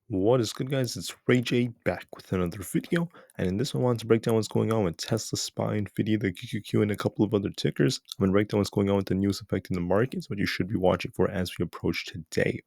What is good, guys? It's Rey-Jay back with another video, and in this one, I want to break down what's going on with Tesla, SPY, Nvda, the QQQ, and a couple of other tickers. I'm going to break down what's going on with the news affecting the markets, what you should be watching for as we approach today.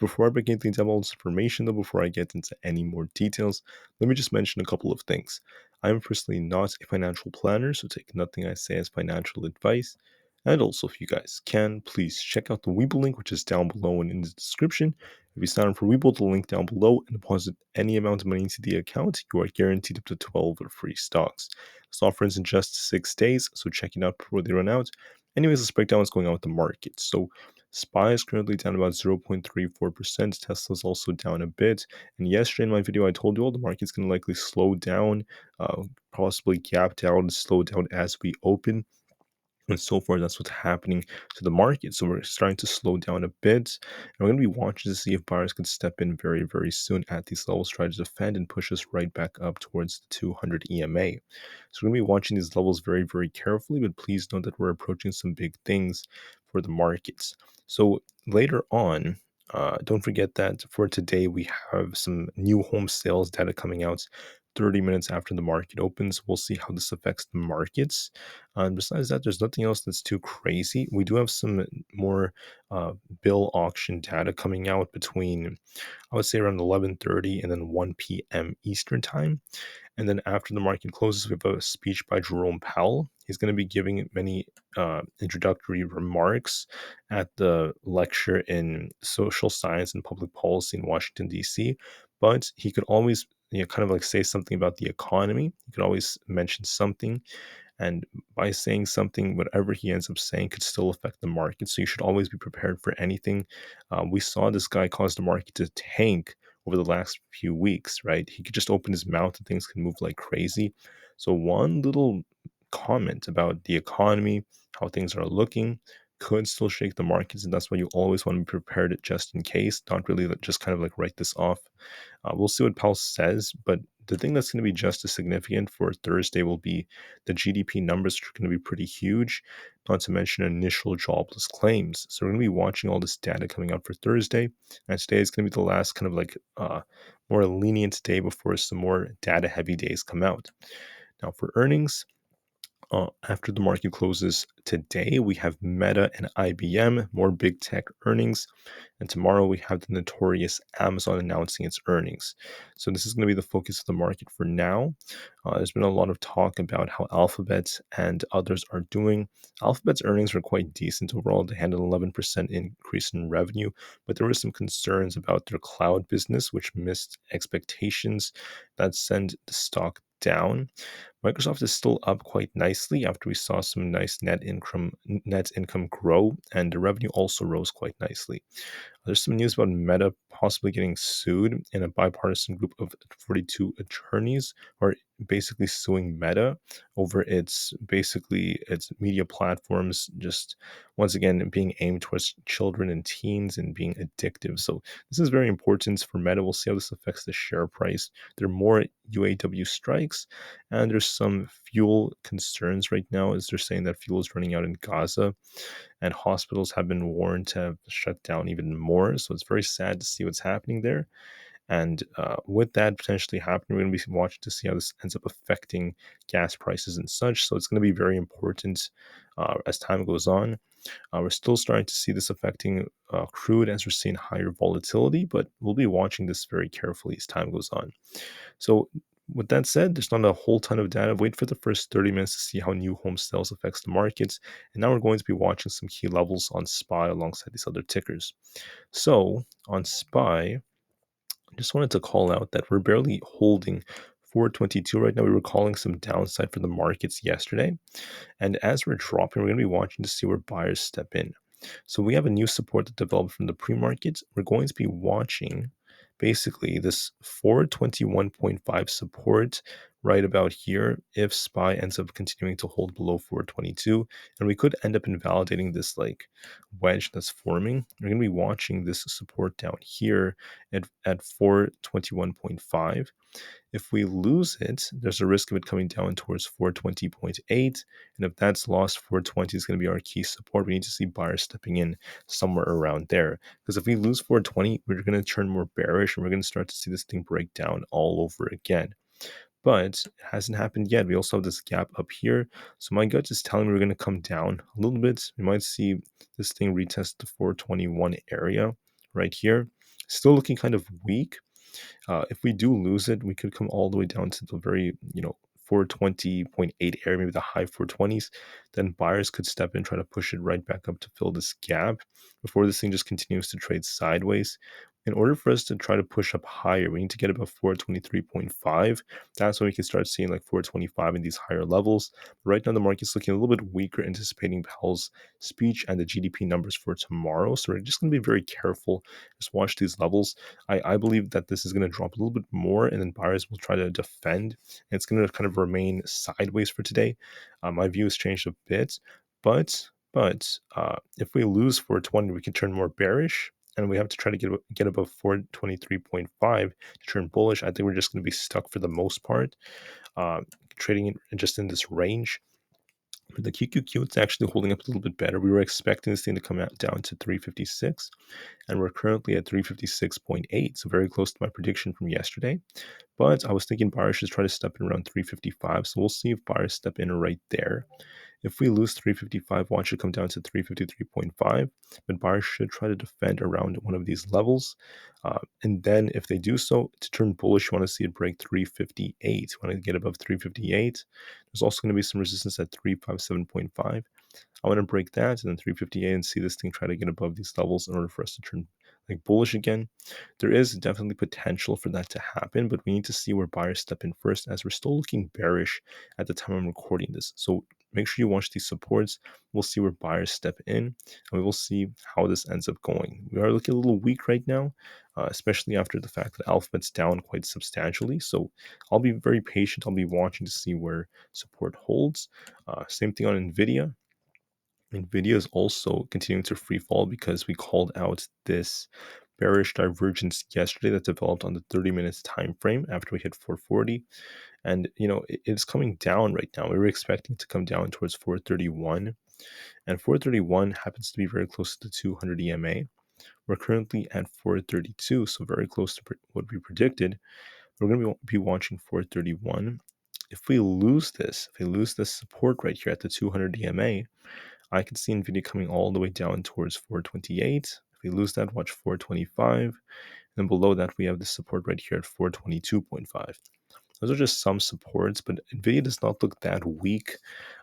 Before I begin into all this information, though, before I get into any more details, let me just mention a couple of things. I am personally not a financial planner, so take nothing I say as financial advice. And also, if you guys can, please check out the Webull link, which is down below and in the description. If you sign up for Webull, the link down below, and deposit any amount of money into the account, you are guaranteed up to 12 free stocks. This offer ends in just 6 days, so check it out before they run out. Anyways, let's break down what's going on with the market. So, SPY is currently down about 0.34%. Tesla's also down a bit. And yesterday in my video, I told you all the market's going to likely slow down, possibly gap down, slow down as we open. And so far, that's what's happening to the market. So we're starting to slow down a bit. And we're going to be watching to see if buyers could step in very, very soon at these levels, try to defend and push us right back up towards the 200 EMA. So we're going to be watching these levels very, very carefully. But please note that we're approaching some big things for the markets. So later on, don't forget that for today, we have some new home sales data coming out 30 minutes after the market opens. We'll see how this affects the markets. Besides that, there's nothing else that's too crazy. We do have some more bill auction data coming out between, I would say, around 11:30 and then 1 p.m. Eastern time. And then after the market closes, we have a speech by Jerome Powell. He's going to be giving many introductory remarks at the lecture in social science and public policy in Washington, D.C. But he could always, kind of like say something about the economy. He could always mention something. And by saying something, whatever he ends up saying could still affect the market. So you should always be prepared for anything. We saw this guy cause the market to tank over the last few weeks, right? He could just open his mouth and things can move like crazy. So one little comment about the economy, how things are looking, could still shake the markets, and that's why you always want to be prepared just in case. Not really just kind of like write this off. We'll see what Powell says, but the thing that's going to be just as significant for Thursday will be the GDP numbers, which are going to be pretty huge, not to mention initial jobless claims. So we're going to be watching all this data coming out for Thursday, and today is going to be the last kind of like more lenient day before some more data heavy days come out. Now for earnings, after the market closes today, we have Meta and IBM, more big tech earnings. And tomorrow we have the notorious Amazon announcing its earnings. So this is going to be the focus of the market for now. There's been a lot of talk about how Alphabet and others are doing. Alphabet's earnings were quite decent overall. They had an 11% increase in revenue, but there were some concerns about their cloud business, which missed expectations that sent the stock down. Microsoft is still up quite nicely after we saw some nice net income grow, and the revenue also rose quite nicely. There's some news about Meta possibly getting sued, and a bipartisan group of 42 attorneys are basically suing Meta over its media platforms, just once again being aimed towards children and teens and being addictive. So this is very important for Meta. We'll see how this affects the share price. There are more UAW strikes, and there's some fuel concerns right now, as they're saying that fuel is running out in Gaza, and hospitals have been warned to shut down even more. So it's very sad to see what's happening there. And with that potentially happening, we're going to be watching to see how this ends up affecting gas prices and such. So it's going to be very important as time goes on. We're still starting to see this affecting crude as we're seeing higher volatility, but we'll be watching this very carefully as time goes on. So with that said, there's not a whole ton of data. Wait for the first 30 minutes to see how new home sales affects the markets. And now we're going to be watching some key levels on SPY alongside these other tickers. So on SPY, I just wanted to call out that we're barely holding 422 right now. We were calling some downside for the markets yesterday. And as we're dropping, we're going to be watching to see where buyers step in. So we have a new support that developed from the pre-market. We're going to be watching basically this 421.5 support right about here if SPY ends up continuing to hold below 422, and we could end up invalidating this like wedge that's forming. We're going to be watching this support down here at 421.5. If we lose it, there's a risk of it coming down towards 420.8. And if that's lost, 420 is going to be our key support. We need to see buyers stepping in somewhere around there. Because if we lose 420, we're going to turn more bearish and we're going to start to see this thing break down all over again. But it hasn't happened yet. We also have this gap up here. So my gut is telling me we're going to come down a little bit. We might see this thing retest the 421 area right here. Still looking kind of weak. If we do lose it, we could come all the way down to the very, 420.8 area, maybe the high 420s. Then buyers could step in, try to push it right back up to fill this gap before this thing just continues to trade sideways. In order for us to try to push up higher, we need to get above 423.5. That's when we can start seeing like 425 in these higher levels. Right now, the market's looking a little bit weaker, anticipating Powell's speech and the GDP numbers for tomorrow. So we're just going to be very careful. Just watch these levels. I believe that this is going to drop a little bit more, and then buyers will try to defend. And it's going to kind of remain sideways for today. My view has changed a bit, but if we lose 420, we can turn more bearish, and we have to try to get above 423.5 to turn bullish. I think we're just going to be stuck for the most part, trading just in this range. For the QQQ, it's actually holding up a little bit better. We were expecting this thing to come out down to 356, and we're currently at 356.8, so very close to my prediction from yesterday. But I was thinking buyers should try to step in around 355, so we'll see if buyers step in right there. If we lose 355, watch it come down to 353.5, but buyers should try to defend around one of these levels. And then if they do so, to turn bullish, you want to see it break 358. You want to get above 358. There's also going to be some resistance at 357.5. I want to break that and then 358 and see this thing try to get above these levels in order for us to turn like bullish again. There is definitely potential for that to happen, but we need to see where buyers step in first, as we're still looking bearish at the time I'm recording this. So make sure you watch these supports. We'll see where buyers step in, and we will see how this ends up going. We are looking a little weak right now, especially after the fact that Alphabet's down quite substantially. So I'll be very patient. I'll be watching to see where support holds. Same thing on Nvda. Nvidia is also continuing to free fall because we called out this bearish divergence yesterday that developed on the 30 minutes time frame after we hit 440, and it's coming down right now. We were expecting to come down towards 431, and 431 happens to be very close to the 200 EMA. We're currently at 432, so very close to what we predicted. We're going to be watching 431. If we lose this support right here at the 200 EMA, I can see Nvidia coming all the way down towards 428. If we lose that, watch 425. And below that, we have the support right here at 422.5. Those are just some supports, but Nvidia does not look that weak.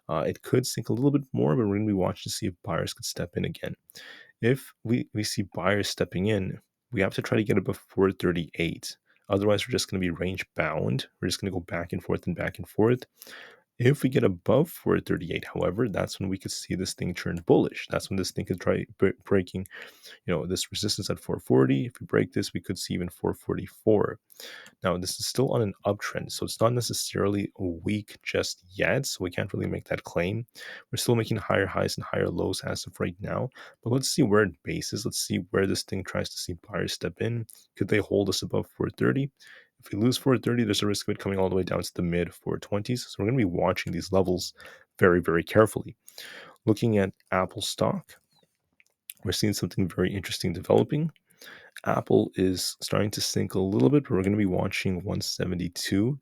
It could sink a little bit more, but we're going to be watching to see if buyers could step in again. If we see buyers stepping in, we have to try to get above 438. Otherwise, we're just going to be range bound. We're just going to go back and forth and back and forth. If we get above 438, however, that's when we could see this thing turn bullish. That's when this thing could try breaking, this resistance at 440. If we break this, we could see even 444. Now, this is still on an uptrend, so it's not necessarily weak just yet, so we can't really make that claim. We're still making higher highs and higher lows as of right now, but let's see where it bases. Let's see where this thing tries to see buyers step in. Could they hold us above 430? If we lose 430, there's a risk of it coming all the way down to the mid 420s. So we're going to be watching these levels very, very carefully. Looking at Apple stock, we're seeing something very interesting developing. Apple is starting to sink a little bit, but we're going to be watching 172.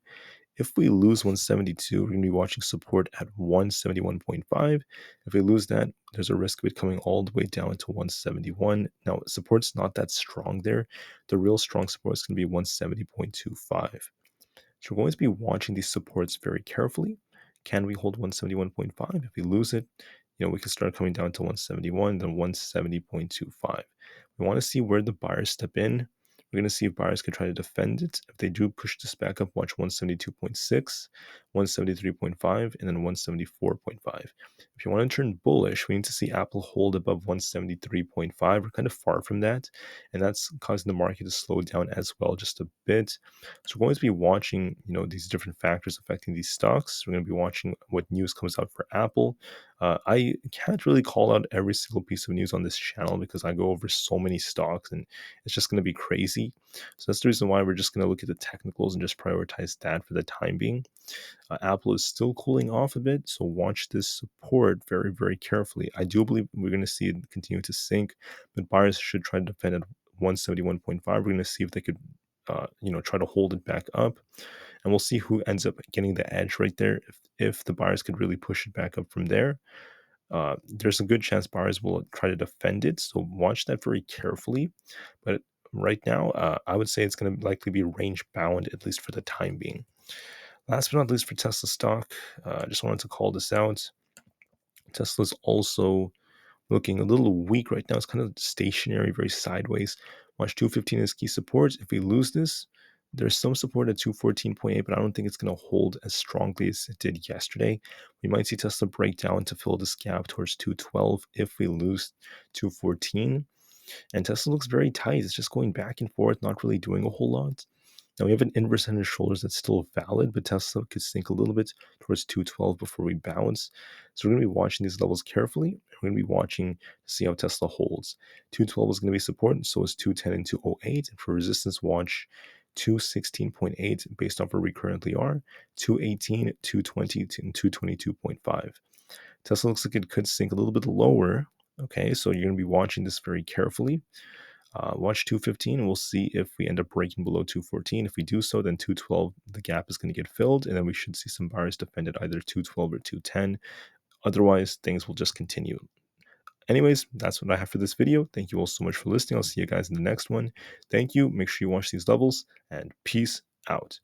If we lose 172, we're going to be watching support at 171.5. If we lose that, there's a risk of it coming all the way down to 171. Now, support's not that strong there. The real strong support is going to be 170.25. So we're going to be watching these supports very carefully. Can we hold 171.5? If we lose it, we can start coming down to 171, then 170.25. We want to see where the buyers step in. We're going to see if buyers can try to defend it. If they do push this back up, watch 172.6, 173.5, and then 174.5. If you want to turn bullish, we need to see Apple hold above 173.5. We're kind of far from that, and that's causing the market to slow down as well just a bit. So we're going to be watching, these different factors affecting these stocks. We're going to be watching what news comes out for Apple. I can't really call out every single piece of news on this channel because I go over so many stocks and it's just going to be crazy. So that's the reason why we're just going to look at the technicals and just prioritize that for the time being. Apple is still cooling off a bit, so watch this support very, very carefully. I do believe we're going to see it continue to sink, but buyers should try to defend at 171.5. We're going to see if they could, try to hold it back up, and we'll see who ends up getting the edge right there. If the buyers could really push it back up from there, there's a good chance buyers will try to defend it. So watch that very carefully. But right now, I would say it's going to likely be range bound, at least for the time being. Last but not least, for Tesla stock, I just wanted to call this out. Tesla's also looking a little weak right now. It's kind of stationary, very sideways. Watch 215 as key support. If we lose this, there's some support at 214.8, but I don't think it's going to hold as strongly as it did yesterday. We might see Tesla break down to fill this gap towards 212 if we lose 214. And Tesla looks very tight. It's just going back and forth, not really doing a whole lot. Now we have an inverse head and shoulders that's still valid, but Tesla could sink a little bit towards 212 before we bounce. So we're going to be watching these levels carefully. We're going to be watching to see how Tesla holds. 212 is going to be support, and so is 210 and 208. And for resistance, watch 216.8 based off where we currently are, 218, 220, and 222.5. Tesla looks like it could sink a little bit lower. Okay, so you're going to be watching this very carefully. Watch 215 and we'll see if we end up breaking below 214. If we do so, then 212, the gap is going to get filled, and then we should see some buyers defend at either 212 or 210. Otherwise, things will just continue. Anyways, that's what I have for this video. Thank you all so much for listening. I'll see you guys in the next one. Thank you. Make sure you watch these levels, and peace out.